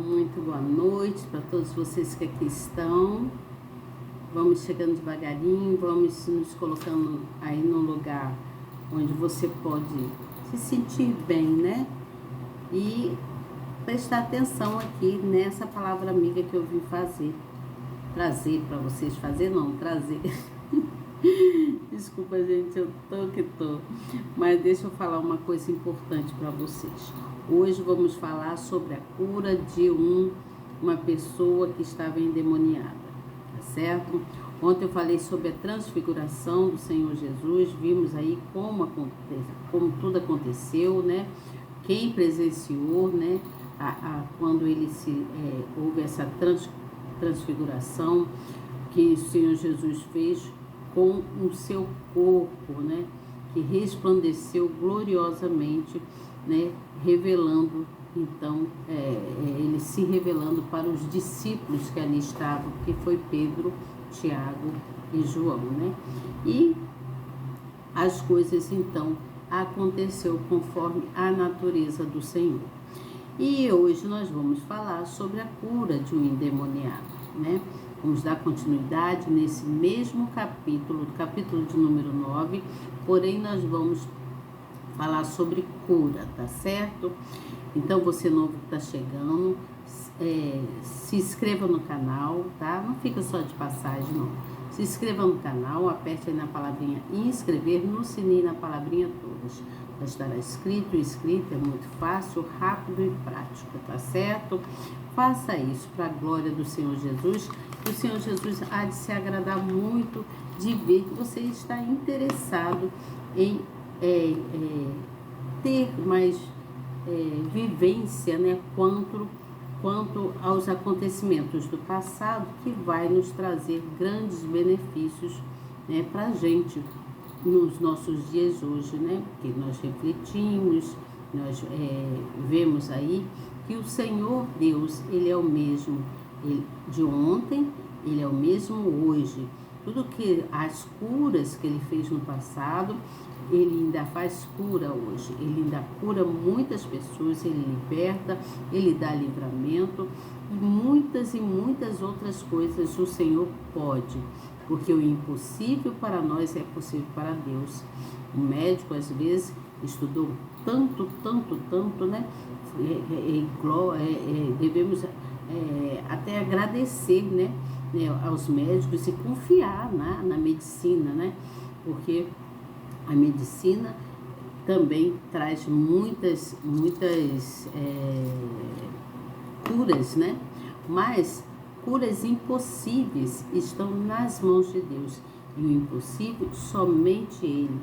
muito boa noite para todos vocês que aqui estão. Vamos chegando devagarinho, vamos nos colocando aí num lugar onde você pode se sentir bem, né? E prestar atenção aqui nessa palavra amiga que eu vim trazer para vocês, trazer. Desculpa, gente, eu tô que tô. Mas deixa eu falar uma coisa importante para vocês. Hoje vamos falar sobre a cura de uma pessoa que estava endemoniada, tá certo? Ontem eu falei sobre a transfiguração do Senhor Jesus, vimos aí como tudo aconteceu, né? Quem presenciou, né? Quando houve essa transfiguração que o Senhor Jesus fez com o seu corpo, né? Que resplandeceu gloriosamente, né? Revelando, então, ele se revelando para os discípulos que ali estavam, que foi Pedro, Tiago e João, né? E as coisas, então, aconteceu conforme a natureza do Senhor. E hoje nós vamos falar sobre a cura de um endemoniado, né? Vamos dar continuidade nesse mesmo capítulo de número 9, porém nós vamos falar sobre cura, tá certo? Então você novo que está chegando, se inscreva no canal, tá? Não fica só de passagem, não. Se inscreva no canal, aperte aí na palavrinha inscrever, no sininho na palavrinha todas. Já estará inscrito, é muito fácil, rápido e prático, tá certo? Faça isso para a glória do Senhor Jesus, e o Senhor Jesus há de se agradar muito de ver que você está interessado em ter mais vivência, né, quanto aos acontecimentos do passado, que vai nos trazer grandes benefícios, né, para a gente nos nossos dias hoje, né? Porque nós refletimos, nós vemos aí que o Senhor Deus, Ele é o mesmo de ontem, Ele é o mesmo hoje. Tudo que as curas que Ele fez no passado, Ele ainda faz cura hoje. Ele ainda cura muitas pessoas, Ele liberta, Ele dá livramento e muitas outras coisas o Senhor pode. Porque o impossível para nós é possível para Deus. O médico, às vezes, estudou tanto, né? Devemos até agradecer, né, aos médicos e confiar na medicina, né? Porque a medicina também traz muitas curas, né? Mas curas impossíveis estão nas mãos de Deus. E o impossível, somente Ele.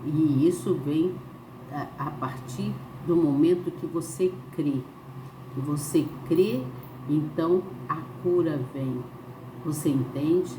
E isso vem a partir do momento que você crê. Que você crê, então a cura vem. Você entende?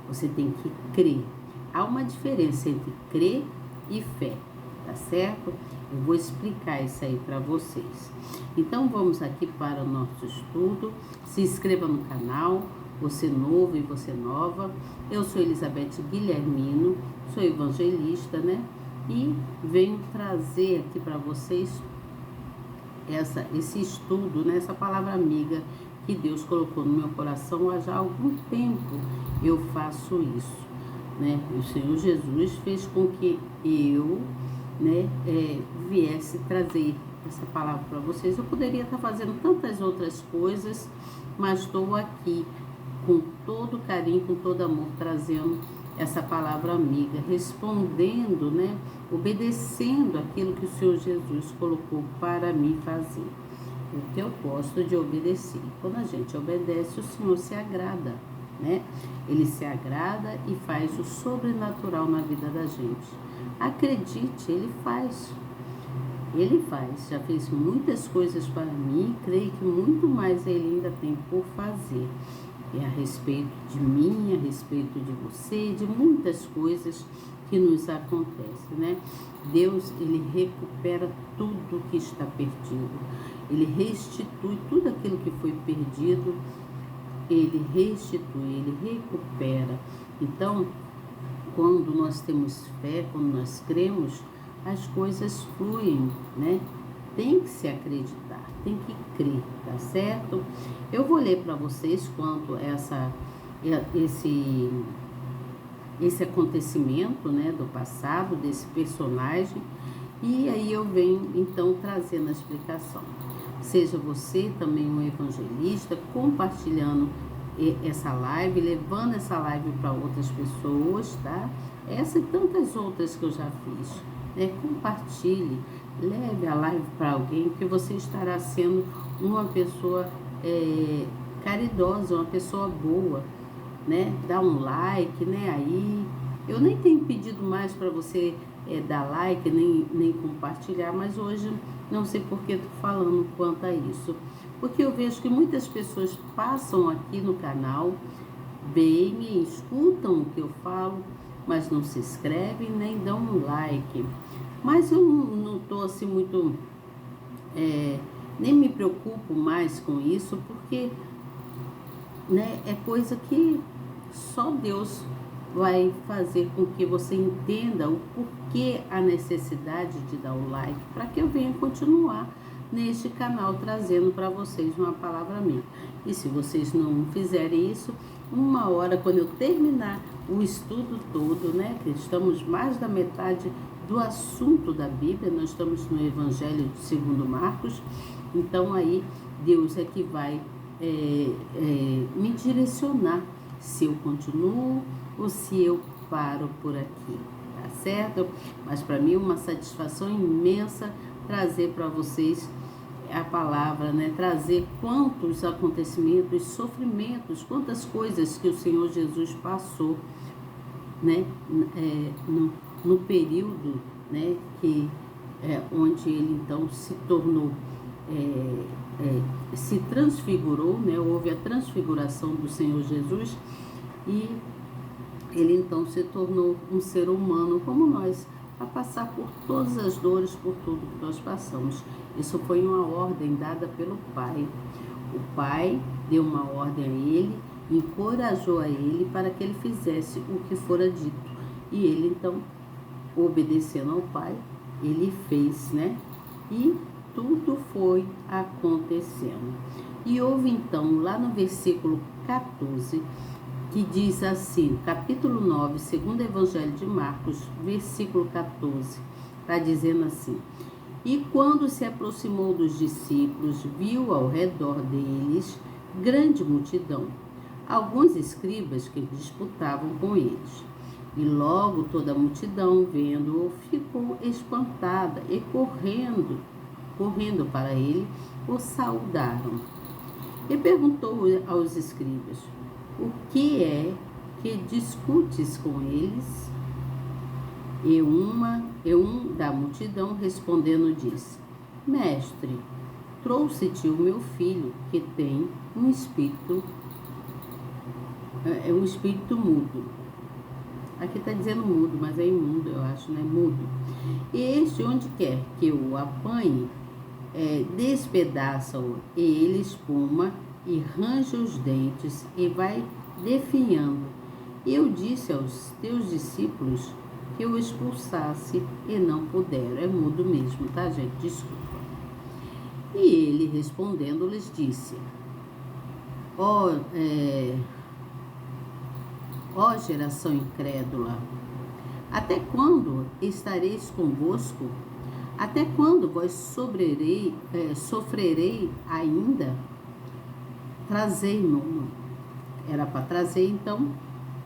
Você tem que crer. Há uma diferença entre crer e fé, tá certo? Eu vou explicar isso aí para vocês. Então vamos aqui para o nosso estudo. Se inscreva no canal, você novo e você nova. Eu sou Elizabeth Guilhermino, sou evangelista, né? E venho trazer aqui para vocês esse estudo, né? Essa palavra amiga que Deus colocou no meu coração há já algum tempo. Eu faço isso, né? O Senhor Jesus fez com que eu, né, viesse trazer essa palavra para vocês. Eu poderia estar fazendo tantas outras coisas, mas estou aqui com todo carinho, com todo amor, trazendo essa palavra amiga, respondendo, né, obedecendo aquilo que o Senhor Jesus colocou para mim fazer. Porque eu gosto de obedecer. Quando a gente obedece, o Senhor se agrada, né? Ele se agrada e faz o sobrenatural na vida da gente. Acredite, Ele faz. Ele faz. Já fez muitas coisas para mim, creio que muito mais Ele ainda tem por fazer. A respeito de mim, a respeito de você, de muitas coisas que nos acontecem, né? Deus, Ele recupera tudo que está perdido. Ele restitui tudo aquilo que foi perdido. Ele restitui, Ele recupera. Então, quando nós temos fé, quando nós cremos, as coisas fluem, né? tem que se acreditar, tem que crer, tá certo? Eu vou ler para vocês quanto esse acontecimento, né, do passado, desse personagem, e aí eu venho então trazendo a explicação. Seja você também um evangelista, compartilhando essa live, levando essa live para outras pessoas, tá? Essa e tantas outras que eu já fiz, né? Compartilhe, leve a live para alguém, que você estará sendo uma pessoa caridosa, uma pessoa boa, né? Dá um like, né? Aí eu nem tenho pedido mais para você dar like, nem compartilhar, mas hoje não sei por que estou falando quanto a isso. Porque eu vejo que muitas pessoas passam aqui no canal, veem e escutam o que eu falo, mas não se inscrevem nem dão um like. Mas eu não estou assim muito, nem me preocupo mais com isso, porque, né, é coisa que só Deus vai fazer com que você entenda o porquê a necessidade de dar o like, para que eu venha continuar neste canal trazendo para vocês uma palavra minha. E se vocês não fizerem isso, uma hora, quando eu terminar o estudo todo, né, que estamos mais da metade do assunto da Bíblia, nós estamos no Evangelho segundo Marcos, então aí Deus é que vai me direcionar se eu continuo ou se eu paro por aqui, tá certo? Mas para mim é uma satisfação imensa trazer para vocês a palavra, né? Trazer quantos acontecimentos, sofrimentos, quantas coisas que o Senhor Jesus passou, né? No período, né? Onde ele então se tornou, se transfigurou, né? Houve a transfiguração do Senhor Jesus e ele então se tornou um ser humano como nós, a passar por todas as dores, por tudo que nós passamos. Isso foi uma ordem dada pelo Pai. O Pai deu uma ordem a ele, encorajou a ele para que ele fizesse o que fora dito. E ele então, obedecendo ao Pai, ele fez, né? E tudo foi acontecendo. E houve então, lá no versículo 14, que diz assim, capítulo 9, segundo Evangelho de Marcos, versículo 14, está dizendo assim: e quando se aproximou dos discípulos, viu ao redor deles grande multidão, alguns escribas que disputavam com eles. E logo toda a multidão, vendo-o, ficou espantada e correndo para ele, o saudaram. E perguntou aos escribas: o que é que discutes com eles? E um da multidão respondendo disse: mestre, trouxe-te o meu filho, que tem um espírito mudo. Aqui está dizendo mudo, mas é imundo, eu acho, né? Mudo. E este, onde quer que o apanhe, despedaça-o, e ele espuma e range os dentes e vai definhando. Eu disse aos teus discípulos que o expulsasse e não puderam. É mudo mesmo, tá, gente? Desculpa. E ele, respondendo, lhes disse: ó geração incrédula, até quando estareis convosco? Até quando vós sofrerei ainda? Trazei-mo. Era para trazer, então,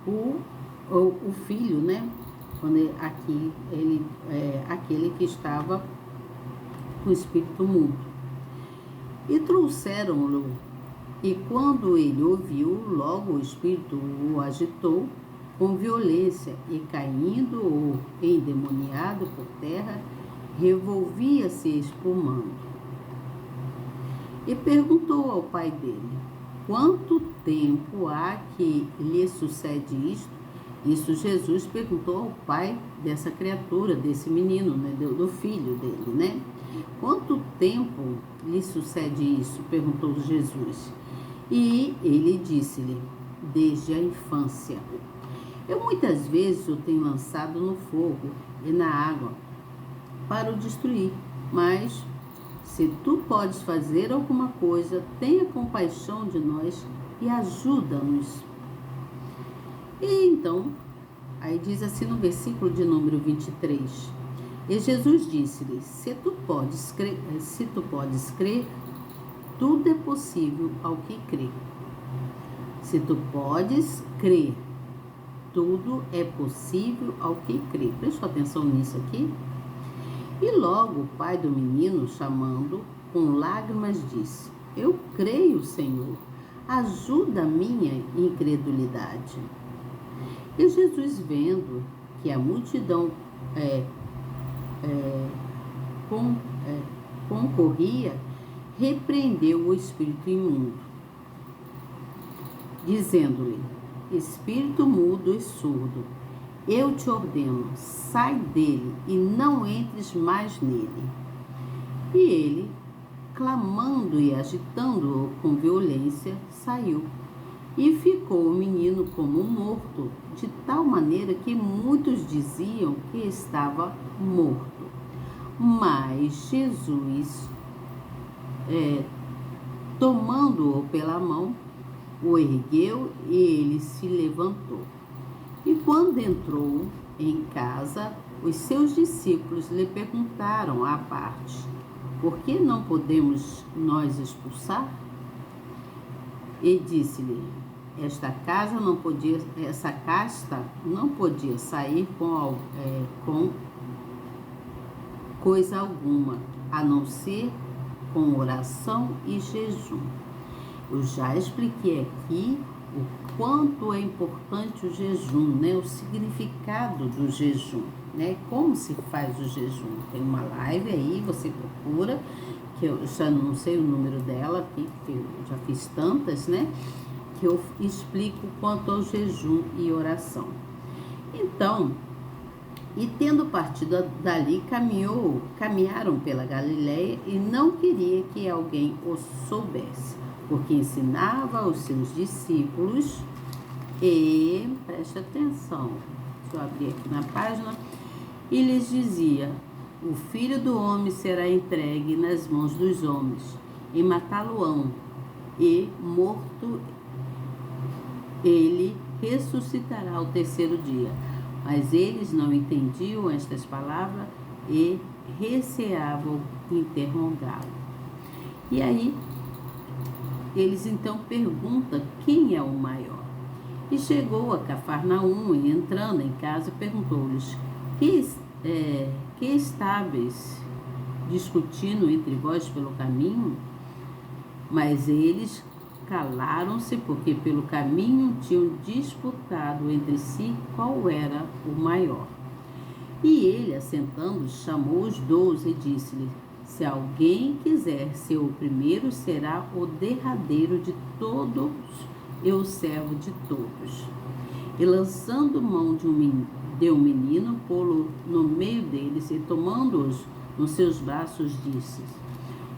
o filho, né? Quando aquele que estava com o espírito mudo. E trouxeram-no. E quando ele ouviu, logo o espírito o agitou com violência, e caindo ou endemoniado por terra, revolvia-se espumando. E perguntou ao pai dele: quanto tempo há que lhe sucede isto? Isso Jesus perguntou ao pai dessa criatura, desse menino, né, do filho dele, né? Quanto tempo lhe sucede isso? Perguntou Jesus. E ele disse-lhe: desde a infância. Eu muitas vezes o tenho lançado no fogo e na água para o destruir, mas Se tu podes fazer alguma coisa, tenha compaixão de nós e ajuda-nos. E então, aí diz assim no versículo de número 23, e Jesus disse-lhe, se tu podes crer, tudo é possível ao que crê. Se tu podes crer, tudo é possível ao que crê. Prestou atenção nisso aqui? E logo o pai do menino, chamando com lágrimas, disse, eu creio, Senhor, ajuda a minha incredulidade. E Jesus, vendo que a multidão concorria, repreendeu o espírito imundo, dizendo-lhe, espírito mudo e surdo, eu te ordeno, sai dele e não entres mais nele. E ele, clamando e agitando-o com violência, saiu. E ficou o menino como morto, de tal maneira que muitos diziam que estava morto. Mas Jesus, tomando-o pela mão, o ergueu e ele se levantou. E quando entrou em casa, os seus discípulos lhe perguntaram à parte, por que não podemos nós expulsar? E disse-lhe, essa casta não podia sair com coisa alguma, a não ser com oração e jejum. Eu já expliquei aqui o quanto é importante o jejum, né? O significado do jejum, né? Como se faz o jejum. Tem uma live aí, você procura, que eu já não sei o número dela, que eu já fiz tantas, né? Que eu explico quanto ao jejum e oração. Então, e tendo partido dali, caminharam pela Galileia e não queria que alguém o soubesse, porque ensinava aos seus discípulos e, preste atenção, deixa eu abrir aqui na página, e lhes dizia, o Filho do Homem será entregue nas mãos dos homens, e matá-lo-ão, e morto ele ressuscitará ao terceiro dia. Mas eles não entendiam estas palavras e receavam interrogá-lo. E aí, eles então perguntam quem é o maior. E chegou a Cafarnaum e entrando em casa perguntou-lhes, que estáveis discutindo entre vós pelo caminho? Mas eles calaram-se porque pelo caminho tinham disputado entre si qual era o maior. E ele, assentando-se, chamou os 12 e disse-lhes, se alguém quiser ser o primeiro, será o derradeiro de todos e o servo de todos. E lançando mão de um menino, pô-lo no meio deles e tomando-os nos seus braços, disse,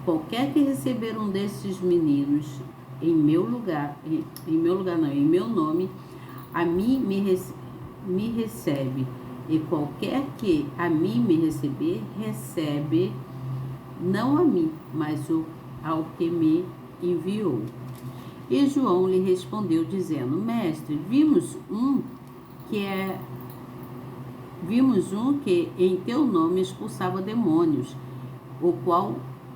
qualquer que receber um desses meninos em meu nome, a mim me recebe, e qualquer que a mim me receber, recebe não a mim, mas ao que me enviou. E João lhe respondeu, dizendo, mestre, vimos um que em teu nome expulsava demônios, o qual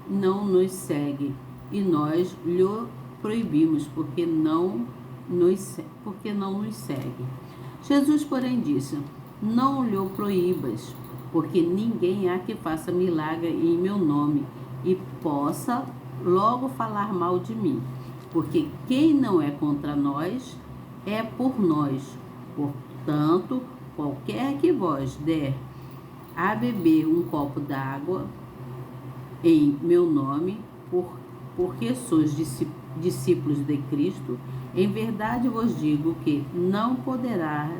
não nos segue, e nós lhe proibimos, porque não nos segue. Jesus, porém, disse, não lhe proíbas, porque ninguém há que faça milagre em meu nome e possa logo falar mal de mim. Porque quem não é contra nós, é por nós. Portanto, qualquer que vós der a beber um copo d'água em meu nome, porque sois discípulos de Cristo, em verdade vos digo que não perderá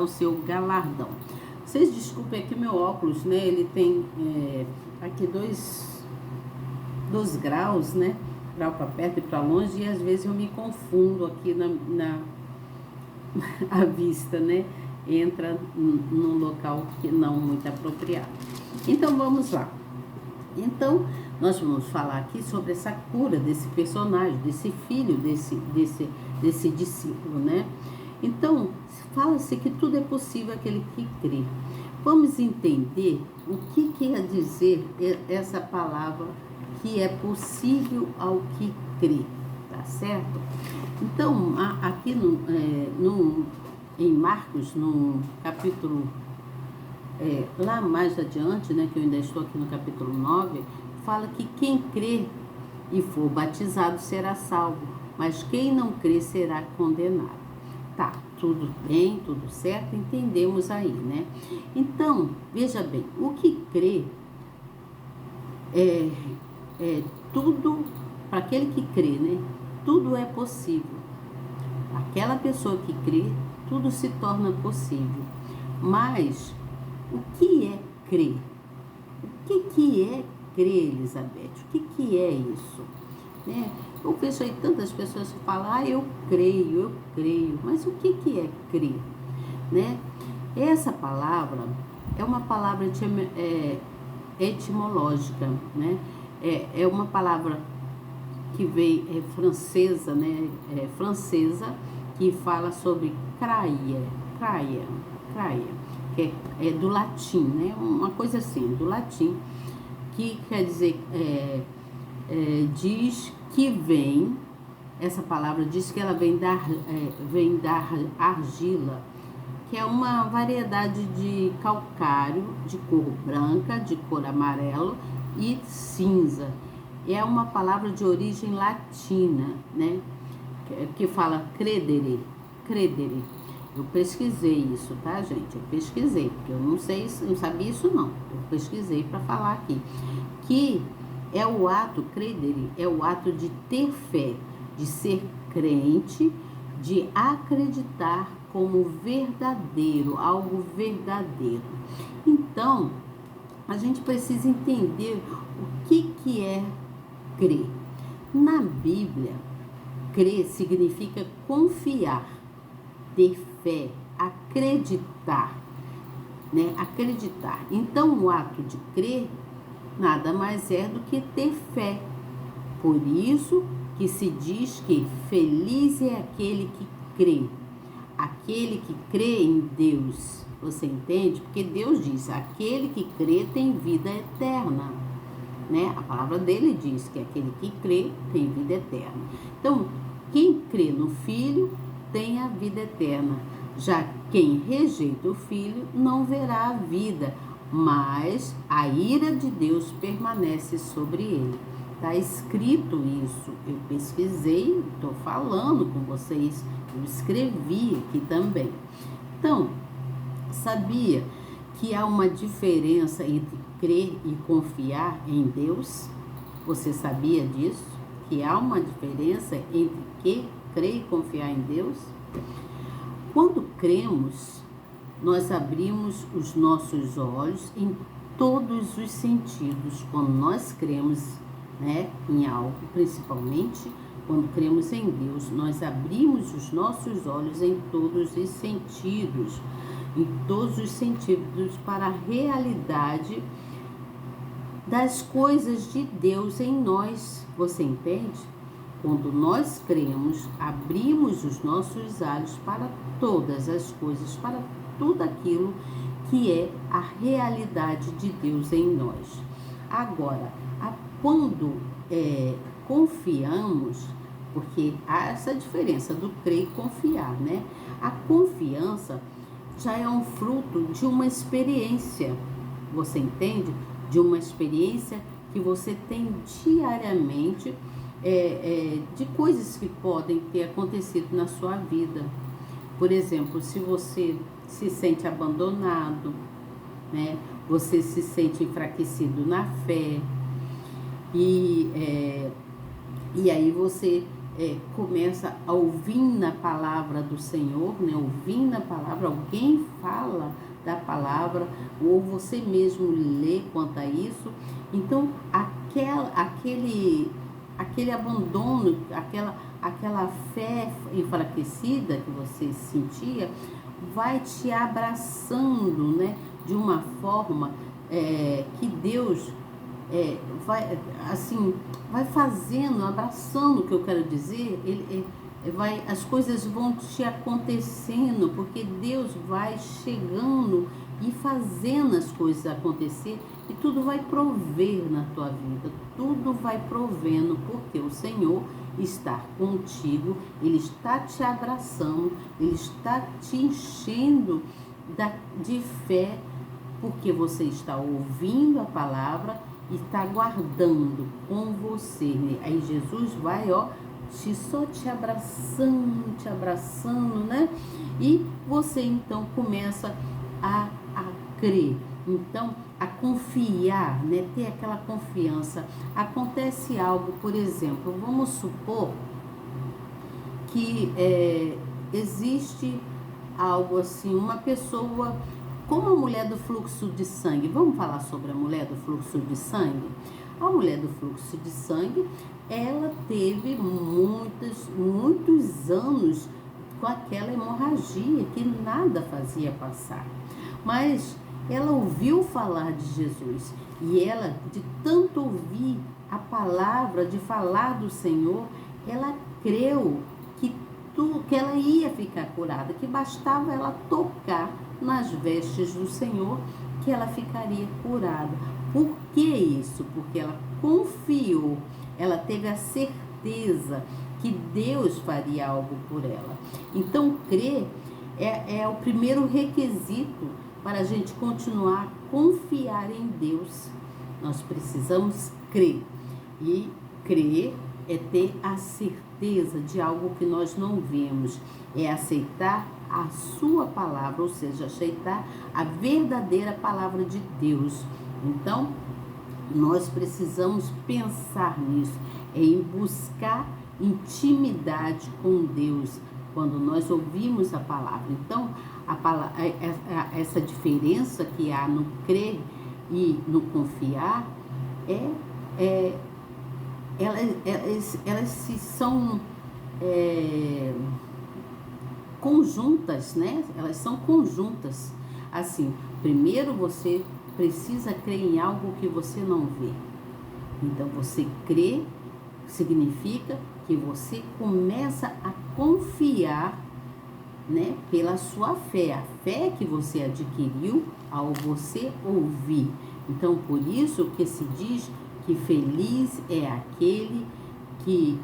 o seu galardão. Vocês desculpem aqui meu óculos, né? Ele tem aqui dois graus, né? Grau para perto e para longe, e às vezes eu me confundo aqui na a vista, né? entra num local que não muito apropriado. Então vamos lá. Então nós vamos falar aqui sobre essa cura desse personagem, desse filho, desse discípulo, né? Então fala-se que tudo é possível àquele que crê. Vamos entender o que quer dizer essa palavra, que é possível ao que crê, tá certo? Então, aqui em Marcos, no capítulo, lá mais adiante, né, que eu ainda estou aqui no capítulo 9, fala que quem crê e for batizado será salvo, mas quem não crê será condenado. Tá, tudo bem, tudo certo, entendemos aí, né? Então, veja bem, o que crê é tudo, para aquele que crê, né? Tudo é possível. Aquela pessoa que crê, tudo se torna possível. Mas, o que é crer? O que é crer, Elizabeth? O que é isso? Né? Eu vejo aí tantas pessoas que falam, eu creio, mas o que é crer? Né? Essa palavra é uma palavra etimológica, né? É uma palavra que veio, francesa, né? Francesa, que fala sobre craia, que é do latim, né? Uma coisa assim, do latim, que quer dizer, diz que vem, essa palavra diz que ela vem da argila, que é uma variedade de calcário de cor branca, de cor amarelo e cinza. É uma palavra de origem latina, né? Que fala credere. Eu pesquisei isso, tá, gente? Eu pesquisei, porque eu não sabia isso não. Eu pesquisei para falar aqui. Que é o ato, credere, é o ato de ter fé, de ser crente, de acreditar como verdadeiro, algo verdadeiro. Então, a gente precisa entender o que é crer. Na Bíblia, crer significa confiar, ter fé, acreditar, né? Acreditar. Então, o ato de crer nada mais é do que ter fé. Por isso que se diz que feliz é aquele que crê. Aquele que crê em Deus. Você entende? Porque Deus diz, aquele que crê tem vida eterna. Né? A palavra dele diz que aquele que crê tem vida eterna. Então, quem crê no Filho tem a vida eterna. Já quem rejeita o Filho não verá a vida, mas a ira de Deus permanece sobre ele. Está escrito isso. Eu pesquisei, estou falando com vocês, eu escrevi aqui também. Então, sabia que há uma diferença entre crer e confiar em Deus? Você sabia disso? Que há uma diferença entre crer e confiar em Deus? Quando cremos, nós abrimos os nossos olhos em todos os sentidos. Quando nós cremos, né, em algo, principalmente quando cremos em Deus, nós abrimos os nossos olhos em todos os sentidos, para a realidade das coisas de Deus em nós. Você entende? Quando nós cremos, abrimos os nossos olhos para todas as coisas, para tudo aquilo que é a realidade de Deus em nós. Agora, quando confiamos, porque há essa diferença do crer e confiar, né? A confiança já é um fruto de uma experiência, você entende? De uma experiência que você tem diariamente, de coisas que podem ter acontecido na sua vida. Por exemplo, se você se sente abandonado, né? Você se sente enfraquecido na fé, e aí você começa a ouvir na palavra do Senhor, né? Ouvir na palavra, alguém fala da palavra, ou você mesmo lê quanto a isso. Então, aquele abandono, aquela fé enfraquecida que você sentia, vai te abraçando, né? De uma forma que Deus vai, assim, vai fazendo, abraçando, o que eu quero dizer, as coisas vão te acontecendo, porque Deus vai chegando e fazendo as coisas acontecer, e tudo vai prover na tua vida, tudo vai provendo, porque o Senhor está contigo, Ele está te abraçando, Ele está te enchendo de fé, porque você está ouvindo a palavra e está guardando com você. Aí Jesus vai, só te abraçando, né? E você então começa a crer, então a confiar, né? Ter aquela confiança. Acontece algo, por exemplo, vamos supor que existe algo assim, uma pessoa como a mulher do fluxo de sangue. Vamos falar sobre a mulher do fluxo de sangue? A mulher do fluxo de sangue, ela teve muitos anos com aquela hemorragia que nada fazia passar. Mas ela ouviu falar de Jesus e ela, de tanto ouvir a palavra, de falar do Senhor, ela creu que ela ia ficar curada, que bastava ela tocar nas vestes do Senhor que ela ficaria curada. Por que isso? Porque ela confiou, ela teve a certeza que Deus faria algo por ela. Então, crer é o primeiro requisito para a gente continuar a confiar em Deus. Nós precisamos crer. E crer é ter a certeza de algo que nós não vemos. É aceitar a sua palavra, ou seja, aceitar a verdadeira palavra de Deus. Então, nós precisamos pensar nisso, em buscar intimidade com Deus quando nós ouvimos a palavra. Então, essa diferença que há no crer e no confiar elas são conjuntas, né? Elas são conjuntas. Assim, primeiro você precisa crer em algo que você não vê. Então, você crê significa que você começa a confiar, né, pela sua fé, a fé que você adquiriu ao você ouvir. Então, por isso que se diz que feliz é aquele que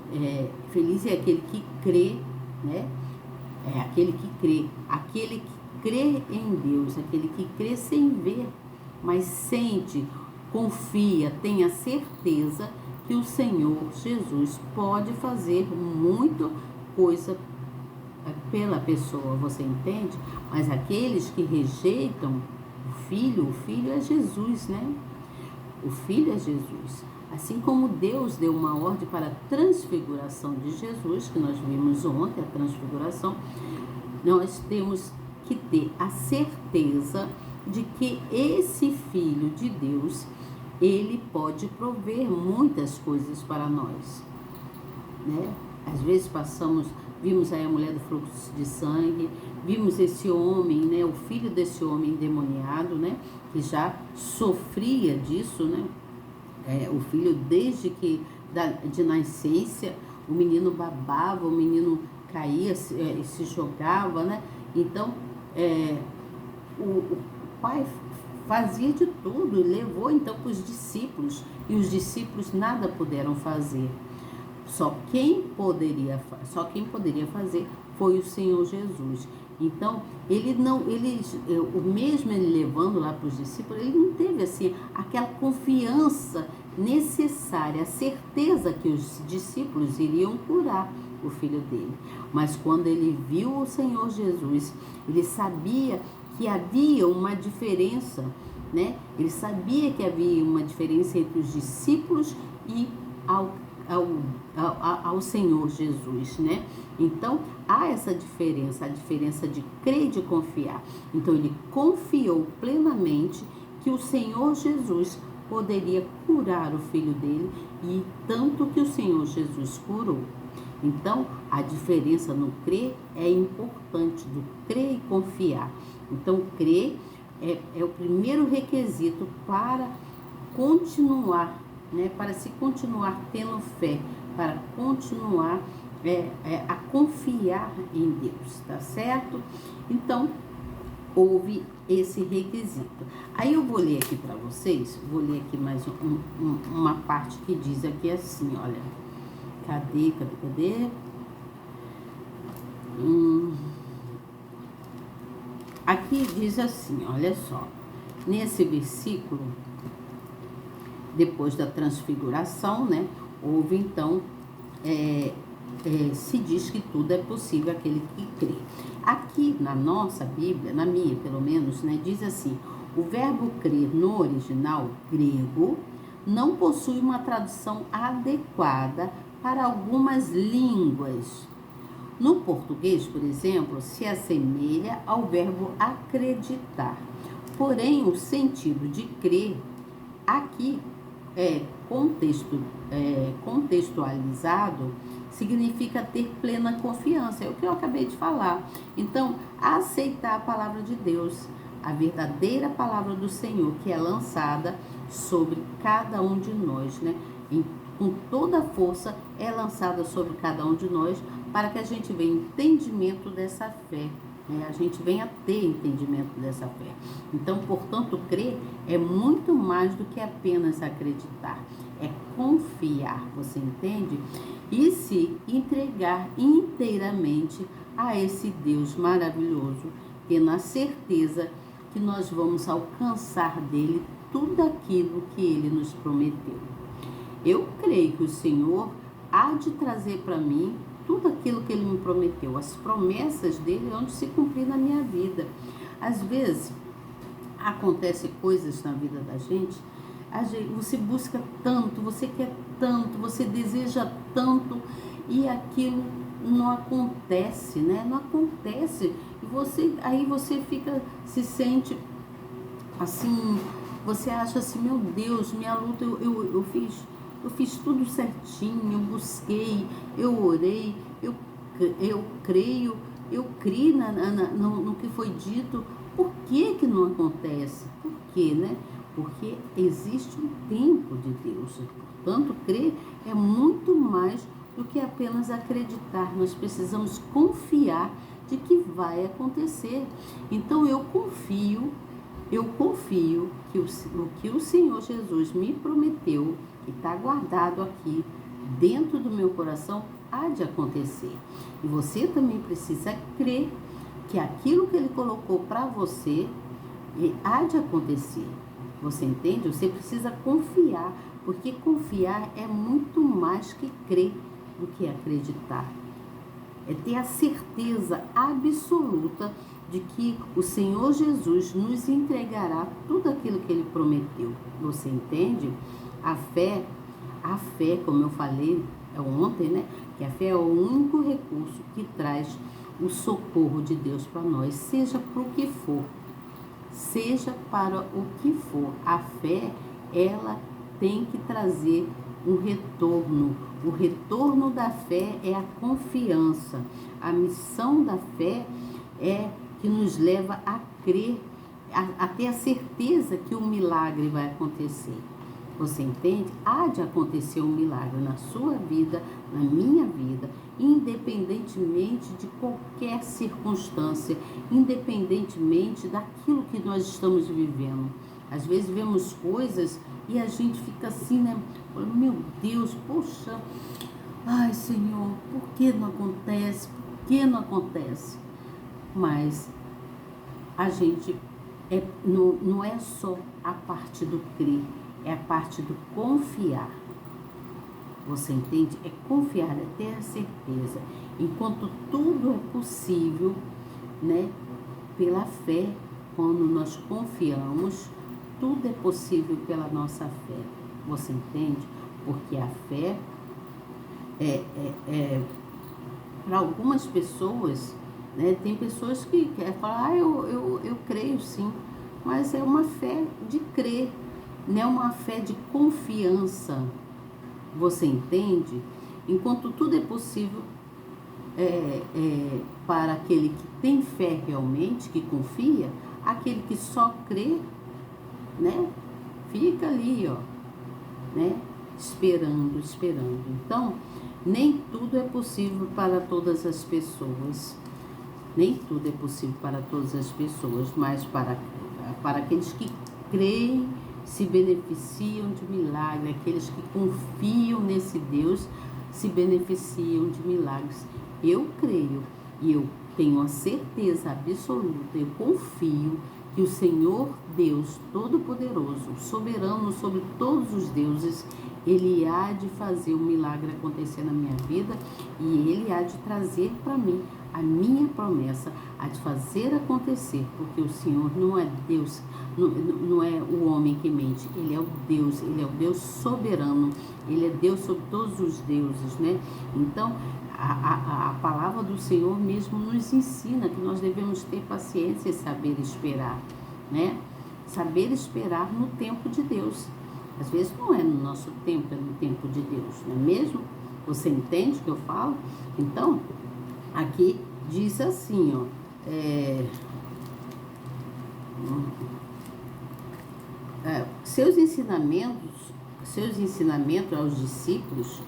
crê, né? É aquele que crê em Deus, aquele que crê sem ver, mas sente, confia, tem a certeza que o Senhor Jesus pode fazer muita coisa pela pessoa, você entende? Mas aqueles que rejeitam o Filho é Jesus, né? O Filho é Jesus. Assim como Deus deu uma ordem para a transfiguração de Jesus, que nós vimos ontem, a transfiguração, nós temos que ter a certeza de que esse Filho de Deus, ele pode prover muitas coisas para nós, né? Às vezes vimos aí a mulher do fluxo de sangue, vimos esse homem, né, o filho desse homem endemoniado, né, que já sofria disso, né, o filho desde de nascença, o menino babava, o menino caía, se jogava, né, então o pai fazia de tudo e levou então para os discípulos, e os discípulos nada puderam fazer. Só quem poderia fazer foi o Senhor Jesus. Então, o mesmo ele levando lá para os discípulos, ele não teve assim aquela confiança necessária, a certeza que os discípulos iriam curar o filho dele. Mas quando ele viu o Senhor Jesus, ele sabia que havia uma diferença, né? Ele sabia que havia uma diferença entre os discípulos e ao Senhor Jesus, né? Então, há essa diferença, a diferença de crer e de confiar. Então, ele confiou plenamente que o Senhor Jesus poderia curar o filho dele, e tanto que o Senhor Jesus curou. Então, a diferença no crer é importante, do crer e confiar. Então, crer é o primeiro requisito para continuar, né? Para se continuar tendo fé, para continuar a confiar em Deus, tá certo? Então, houve esse requisito. Aí eu vou ler aqui para vocês, vou ler aqui mais uma parte que diz aqui assim, olha. Cadê? Aqui diz assim, olha só. Nesse versículo, depois da transfiguração, né? Houve então, se diz que tudo é possível aquele que crê. Aqui na nossa Bíblia, na minha pelo menos, né? Diz assim, o verbo crer no original grego não possui uma tradução adequada para algumas línguas. No português, por exemplo, se assemelha ao verbo acreditar. Porém, o sentido de crer aqui contextualizado significa ter plena confiança. É o que eu acabei de falar. Então, aceitar a palavra de Deus, a verdadeira palavra do Senhor, que é lançada sobre cada um de nós, né? Com toda a força é lançada sobre cada um de nós para que a gente venha entendimento dessa fé, né? A gente venha ter entendimento dessa fé. Então, portanto, crer é muito mais do que apenas acreditar, é confiar, você entende? E se entregar inteiramente a esse Deus maravilhoso, tendo a certeza que nós vamos alcançar dele tudo aquilo que ele nos prometeu. Eu creio que o Senhor há de trazer para mim tudo aquilo que ele me prometeu. As promessas dele vão se cumprir na minha vida. Às vezes, acontecem coisas na vida da gente, você busca tanto, você quer tanto, você deseja tanto e aquilo não acontece, né? Não acontece. E aí você se sente assim, você acha assim, meu Deus, minha luta, eu fiz tudo certinho, eu busquei, eu orei, eu creio, eu criei no que foi dito. Por que não acontece? Por quê, né? Porque existe um tempo de Deus. Portanto, crer é muito mais do que apenas acreditar. Nós precisamos confiar de que vai acontecer. Então, eu confio que o que o Senhor Jesus me prometeu, que está guardado aqui dentro do meu coração, há de acontecer. E você também precisa crer que aquilo que ele colocou para você há de acontecer. Você entende? Você precisa confiar, porque confiar é muito mais que crer do que acreditar. É ter a certeza absoluta de que o Senhor Jesus nos entregará tudo aquilo que ele prometeu. Você entende? A fé, como eu falei ontem, né? Que a fé é o único recurso que traz o socorro de Deus para nós, seja para o que for. Seja para o que for. A fé, ela tem que trazer um retorno. O retorno da fé é a confiança. A missão da fé é que nos leva a crer, a ter a certeza que o milagre vai acontecer. Você entende? Há de acontecer um milagre na sua vida, na minha vida, independentemente de qualquer circunstância, independentemente daquilo que nós estamos vivendo. Às vezes vemos coisas e a gente fica assim, né? Meu Deus, poxa, ai Senhor, por que não acontece? Por que não acontece? Mas a gente não é só a parte do crer, é a parte do confiar. Você entende? É confiar, é ter a certeza. Enquanto tudo é possível, né? Pela fé, quando nós confiamos, tudo é possível pela nossa fé. Você entende? Porque a fé para algumas pessoas, né? Tem pessoas que querem falar, eu creio sim, mas é uma fé de crer, não é uma fé de confiança. Você entende? Enquanto tudo é possível para aquele que tem fé realmente, que confia, aquele que só crê, né? Fica ali, ó, né? Esperando. Então, nem tudo é possível para todas as pessoas. Nem tudo é possível para todas as pessoas, mas para aqueles que creem, se beneficiam de milagre, aqueles que confiam nesse Deus se beneficiam de milagres. Eu creio e eu tenho a certeza absoluta, eu confio que o Senhor Deus Todo-Poderoso, soberano sobre todos os deuses, Ele há de fazer um milagre acontecer na minha vida e Ele há de trazer para mim a minha promessa, há de fazer acontecer, porque o Senhor não é Deus, não é o homem que mente, Ele é o Deus soberano, Ele é Deus sobre todos os deuses, né? Então, a palavra do Senhor mesmo nos ensina que nós devemos ter paciência e saber esperar, né? Saber esperar no tempo de Deus. Às vezes não é no nosso tempo, é no tempo de Deus, não é mesmo? Você entende o que eu falo? Então, aqui diz assim, ó, seus ensinamentos aos discípulos,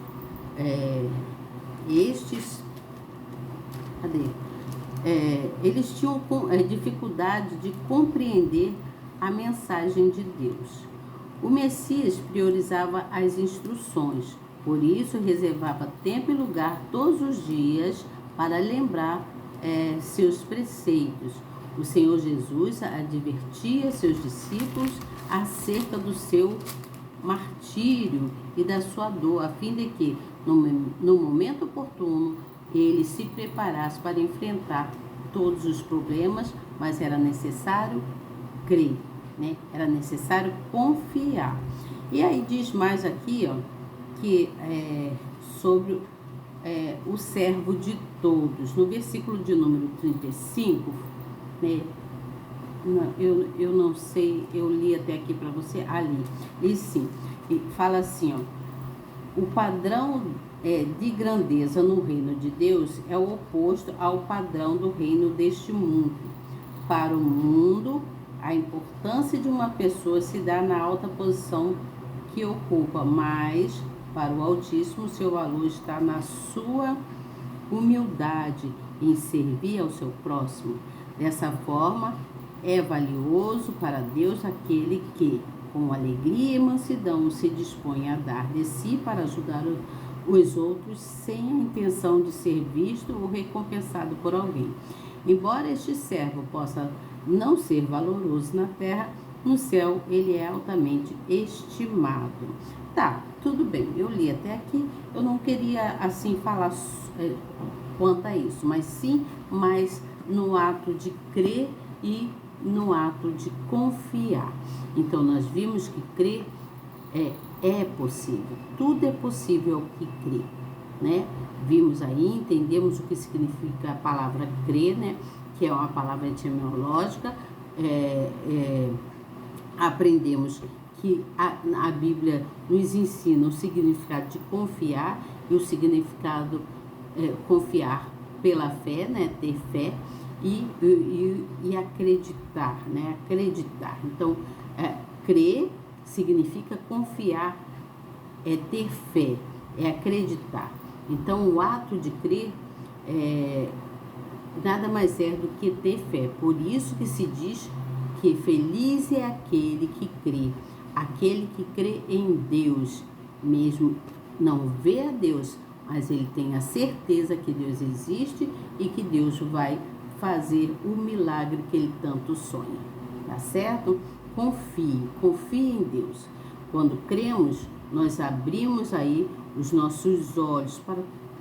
eles tinham dificuldade de compreender a mensagem de Deus. O Messias priorizava as instruções, por isso reservava tempo e lugar todos os dias para lembrar seus preceitos. O Senhor Jesus advertia seus discípulos acerca do seu martírio e da sua dor, a fim de que, no momento oportuno, ele se preparasse para enfrentar todos os problemas, mas era necessário crer, né? Era necessário confiar. E aí diz mais aqui, ó, que sobre o servo de todos. No versículo de número 35, né? Eu não sei, eu li até aqui para você, ali. E sim, fala assim, ó, o padrão de grandeza no reino de Deus é o oposto ao padrão do reino deste mundo. Para o mundo, a importância de uma pessoa se dá na alta posição que ocupa, mas para o Altíssimo seu valor está na sua humildade em servir ao seu próximo. Dessa forma, é valioso para Deus aquele que, com alegria e mansidão, se dispõe a dar de si para ajudar os outros sem a intenção de ser visto ou recompensado por alguém. Embora este servo possa não ser valoroso na terra, no céu ele é altamente estimado. Tá, tudo bem, eu li até aqui, eu não queria assim falar quanto a isso, mas sim mais no ato de crer e no ato de confiar. Então nós vimos que crer é possível, tudo é possível ao que crê, né? Vimos aí, entendemos o que significa a palavra crer, né? Que é uma palavra etimológica, aprendemos que a Bíblia nos ensina o significado de confiar e o significado confiar pela fé, né? Ter fé e acreditar, né? Acreditar. Então, crer significa confiar, é ter fé, é acreditar. Então, o ato de crer nada mais é do que ter fé. Por isso que se diz que feliz é aquele que crê, aquele que crê em Deus, mesmo não vê a Deus, mas ele tem a certeza que Deus existe e que Deus vai fazer o milagre que ele tanto sonha, tá certo? Confie em Deus. Quando cremos, nós abrimos aí os nossos olhos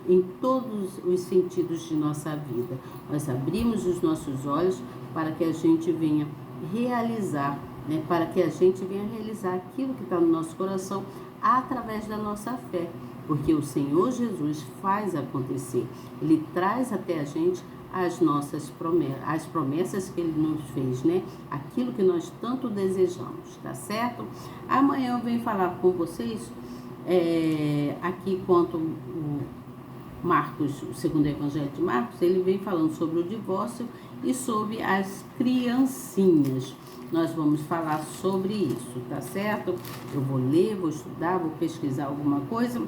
em todos os sentidos de nossa vida. Nós abrimos os nossos olhos para que a gente venha realizar, né? Para que a gente venha realizar aquilo que está no nosso coração através da nossa fé. Porque o Senhor Jesus faz acontecer. Ele traz até a gente as promessas que Ele nos fez, né? Aquilo que nós tanto desejamos, tá certo? Amanhã eu venho falar com vocês aqui quanto o Marcos, o segundo evangelho de Marcos, ele vem falando sobre o divórcio e sobre as criancinhas. Nós vamos falar sobre isso, tá certo? Eu vou ler, vou estudar, vou pesquisar alguma coisa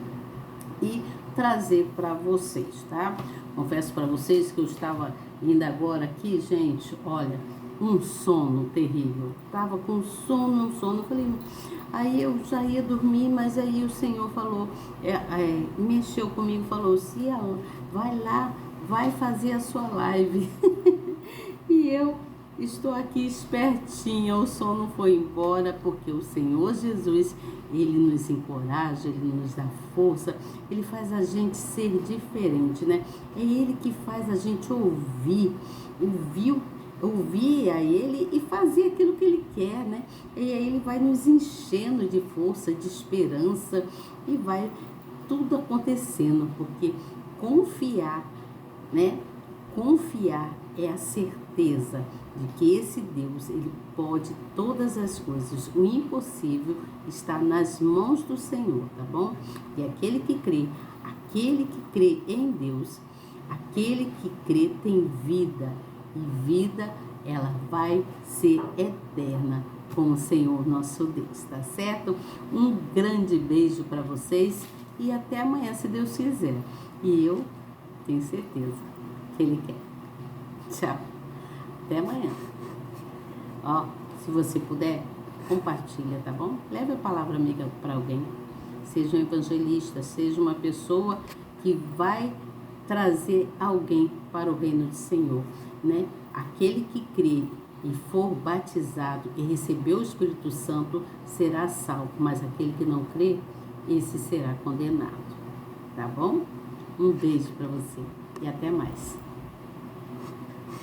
e trazer para vocês, tá? Confesso para vocês que eu estava indo agora aqui, gente, olha, um sono terrível. Tava com sono, falei, aí eu já ia dormir, mas aí o Senhor falou, mexeu comigo, falou, Cia, vai lá, vai fazer a sua live. E eu estou aqui espertinha, o sono foi embora, porque o Senhor Jesus, Ele nos encoraja, Ele nos dá força, Ele faz a gente ser diferente, né? É Ele que faz a gente ouvir a Ele e fazer aquilo que Ele quer, né? E aí Ele vai nos enchendo de força, de esperança e vai tudo acontecendo, porque confiar, né? Confiar é a certeza de que esse Deus, Ele pode todas as coisas. O impossível está nas mãos do Senhor, tá bom? E aquele que crê em Deus, aquele que crê tem vida. E vida, ela vai ser eterna com o Senhor nosso Deus, tá certo? Um grande beijo para vocês e até amanhã, se Deus quiser. E eu tenho certeza que Ele quer. Tchau. Até amanhã. Ó, se você puder, compartilha, tá bom? Leve a palavra amiga para alguém. Seja um evangelista, seja uma pessoa que vai trazer alguém para o reino do Senhor, né? Aquele que crê e for batizado e receber o Espírito Santo será salvo, mas aquele que não crê, esse será condenado, tá bom? Um beijo para você e até mais.